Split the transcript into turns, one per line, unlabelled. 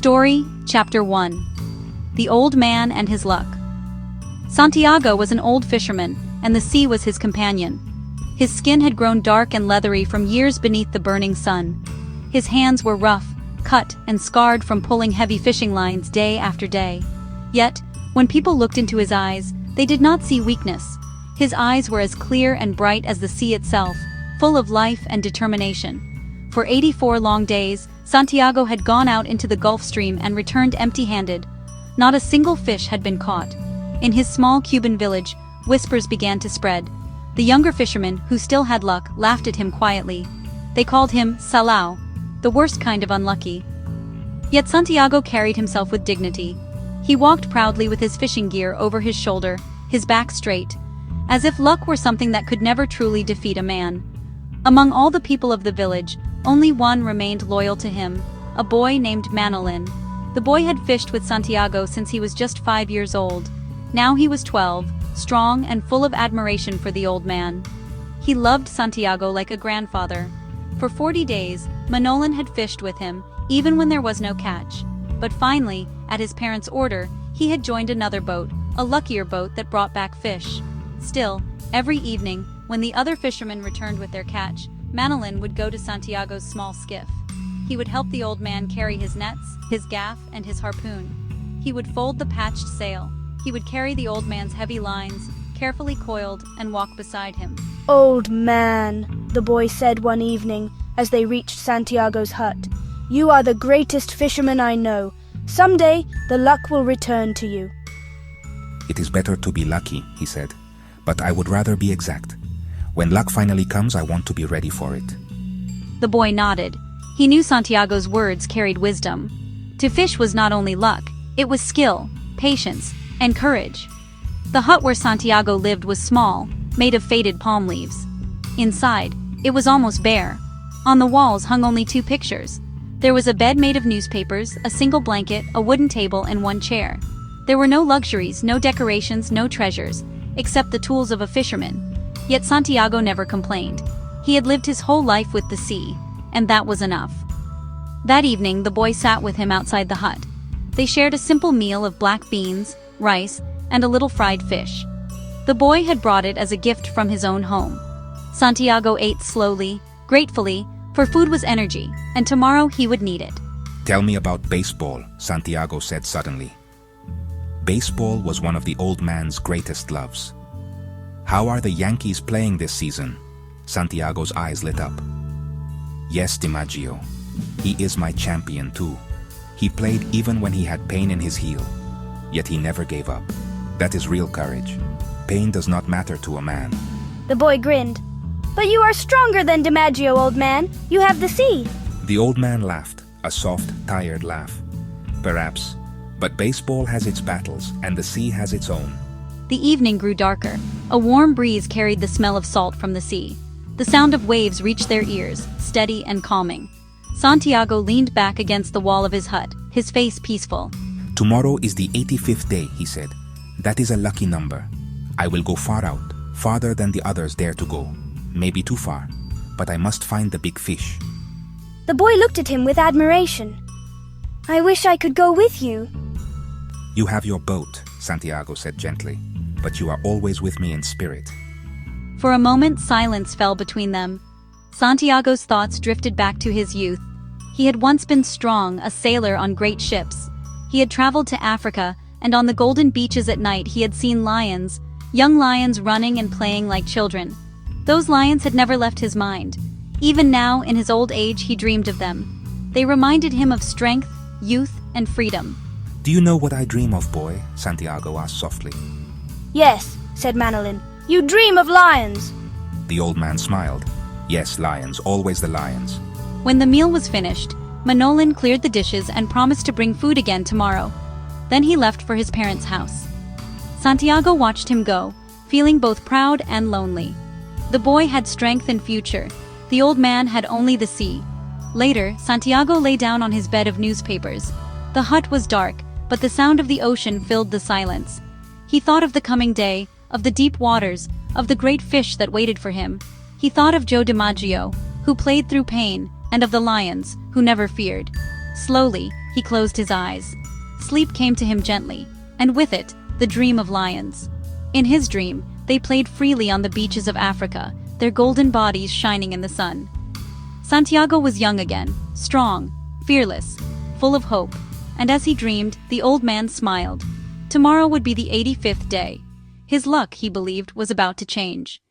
Story, Chapter 1. The Old Man and His Luck. Santiago was an old fisherman, and the sea was his companion. His skin had grown dark and leathery from years beneath the burning sun. His hands were rough, cut, and scarred from pulling heavy fishing lines day after day. Yet, when people looked into his eyes, they did not see weakness. His eyes were as clear and bright as the sea itself, full of life and determination. For 84 long days, Santiago had gone out into the Gulf Stream and returned empty-handed. Not a single fish had been caught. In his small Cuban village, whispers began to spread. The younger fishermen, who still had luck, laughed at him quietly. They called him Salao, the worst kind of unlucky. Yet Santiago carried himself with dignity. He walked proudly with his fishing gear over his shoulder, his back straight, as if luck were something that could never truly defeat a man. Among all the people of the village, only one remained loyal to him, a boy named Manolin. The boy had fished with Santiago since he was just 5 years old. Now he was 12, strong and full of admiration for the old man. He loved Santiago like a grandfather. For 40 days, Manolin had fished with him, even when there was no catch. But finally, at his parents' order, he had joined another boat, a luckier boat that brought back fish. Still, every evening, when the other fishermen returned with their catch, Manolin would go to Santiago's small skiff. He would help the old man carry his nets, his gaff, and his harpoon. He would fold the patched sail. He would carry the old man's heavy lines, carefully coiled, and walk beside him.
"Old man," the boy said one evening as they reached Santiago's hut, "you are the greatest fisherman I know. Someday, the luck will return to you."
"It is better to be lucky," he said, "but I would rather be exact. When luck finally comes, I want to be ready for it."
The boy nodded. He knew Santiago's words carried wisdom. To fish was not only luck, it was skill, patience, and courage. The hut where Santiago lived was small, made of faded palm leaves. Inside, it was almost bare. On the walls hung only 2 pictures. There was a bed made of newspapers, a single blanket, a wooden table, and 1 chair. There were no luxuries, no decorations, no treasures, except the tools of a fisherman. Yet Santiago never complained. He had lived his whole life with the sea, and that was enough. That evening, the boy sat with him outside the hut. They shared a simple meal of black beans, rice, and a little fried fish. The boy had brought it as a gift from his own home. Santiago ate slowly, gratefully, for food was energy, and tomorrow he would need it.
"Tell me about baseball," Santiago said suddenly. Baseball was one of the old man's greatest loves. "How are the Yankees playing this season?" Santiago's eyes lit up. "Yes, DiMaggio. He is my champion too. He played even when he had pain in his heel. Yet he never gave up. That is real courage. Pain does not matter to a man."
The boy grinned. "But you are stronger than DiMaggio, old man. You have the sea."
The old man laughed, a soft, tired laugh. "Perhaps, but baseball has its battles and the sea has its own."
The evening grew darker. A warm breeze carried the smell of salt from the sea. The sound of waves reached their ears, steady and calming. Santiago leaned back against the wall of his hut, his face peaceful.
"Tomorrow is the 85th day," he said. "That is a lucky number. I will go far out, farther than the others dare to go. Maybe too far, but I must find the big fish."
The boy looked at him with admiration. "I wish I could go with you."
"You have your boat," Santiago said gently, "but you are always with me in spirit."
For a moment, silence fell between them. Santiago's thoughts drifted back to his youth. He had once been strong, a sailor on great ships. He had traveled to Africa, and on the golden beaches at night he had seen lions, young lions running and playing like children. Those lions had never left his mind. Even now, in his old age, he dreamed of them. They reminded him of strength, youth, and freedom.
"Do you know what I dream of, boy?" Santiago asked softly.
"Yes," said Manolin. "You dream of lions."
The old man smiled. "Yes, lions, always the lions."
When the meal was finished, Manolin cleared the dishes and promised to bring food again tomorrow. Then he left for his parents' house. Santiago watched him go, feeling both proud and lonely. The boy had strength and future. The old man had only the sea. Later, Santiago lay down on his bed of newspapers. The hut was dark, but the sound of the ocean filled the silence. He thought of the coming day, of the deep waters, of the great fish that waited for him. He thought of Joe DiMaggio, who played through pain, and of the lions, who never feared. Slowly, he closed his eyes. Sleep came to him gently, and with it, the dream of lions. In his dream, they played freely on the beaches of Africa, their golden bodies shining in the sun. Santiago was young again, strong, fearless, full of hope, and as he dreamed, the old man smiled. Tomorrow would be the 85th day. His luck, he believed, was about to change.